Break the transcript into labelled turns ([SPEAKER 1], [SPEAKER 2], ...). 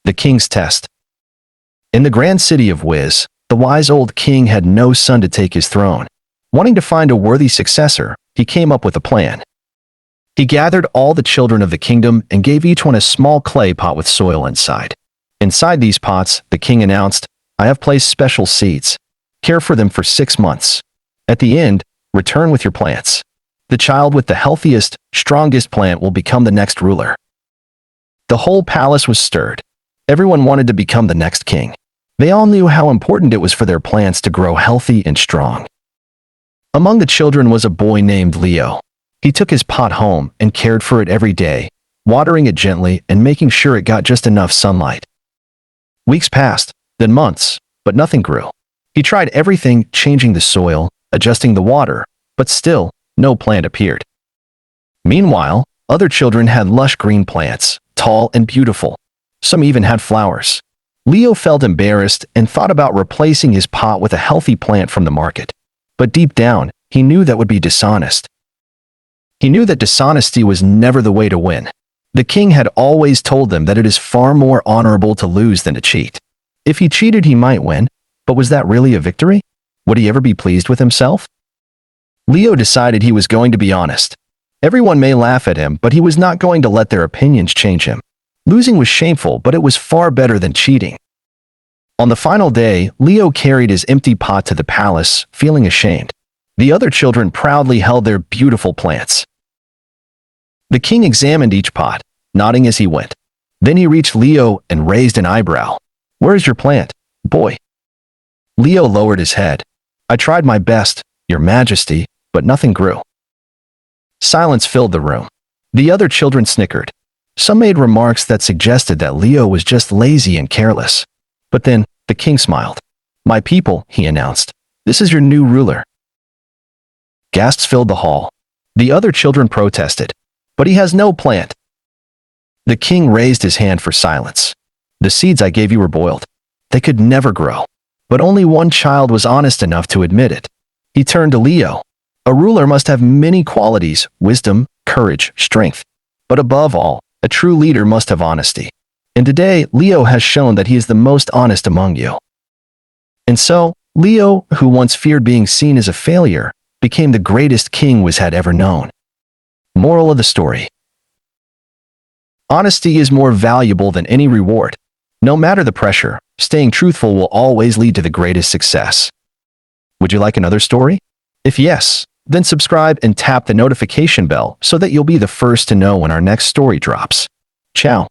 [SPEAKER 1] The King's Test. In the grand city of Wiz, the wise old king had no son to take his throne. Wanting to find a worthy successor, he came up with a plan. He gathered all the children of the kingdom and gave each one a small clay pot with soil inside. Inside these pots, the king announced, "I have placed special seeds. Care for them for 6 months. At the end, return with your plants. The child with the healthiest, strongest plant will become the next ruler." The whole palace was stirred. Everyone wanted to become the next king. They all knew how important it was for their plants to grow healthy and strong. Among the children was a boy named Leo. He took his pot home and cared for it every day, watering it gently and making sure it got just enough sunlight. Weeks passed, then months, but nothing grew. He tried everything, changing the soil, adjusting the water, but still, no plant appeared. Meanwhile, other children had lush green plants, tall and beautiful. Some even had flowers. Leo felt embarrassed and thought about replacing his pot with a healthy plant from the market. But deep down, he knew that would be dishonest. He knew that dishonesty was never the way to win. The king had always told them that it is far more honorable to lose than to cheat. If he cheated, he might win, but was that really a victory? Would he ever be pleased with himself? Leo decided he was going to be honest. Everyone may laugh at him, but he was not going to let their opinions change him. Losing was shameful, but it was far better than cheating. On the final day, Leo carried his empty pot to the palace, feeling ashamed. The other children proudly held their beautiful plants. The king examined each pot, nodding as he went. Then he reached Leo and raised an eyebrow. "Where is your plant, boy?" Leo lowered his head. "I tried my best, Your Majesty, but nothing grew." Silence filled the room. The other children snickered. Some made remarks that suggested that Leo was just lazy and careless. But then, the king smiled. "My people," he announced, "this is your new ruler." Gasps filled the hall. The other children protested. "But he has no plant." The king raised his hand for silence. "The seeds I gave you were boiled. They could never grow." But only one child was honest enough to admit it. He turned to Leo. "A ruler must have many qualities: wisdom, courage, strength. But above all, a true leader must have honesty. And today, Leo has shown that he is the most honest among you." And so, Leo, who once feared being seen as a failure, became the greatest king Wiz had ever known. Moral of the story: honesty is more valuable than any reward. No matter the pressure, staying truthful will always lead to the greatest success. Would you like another story? If yes, then subscribe and tap the notification bell so that you'll be the first to know when our next story drops. Ciao.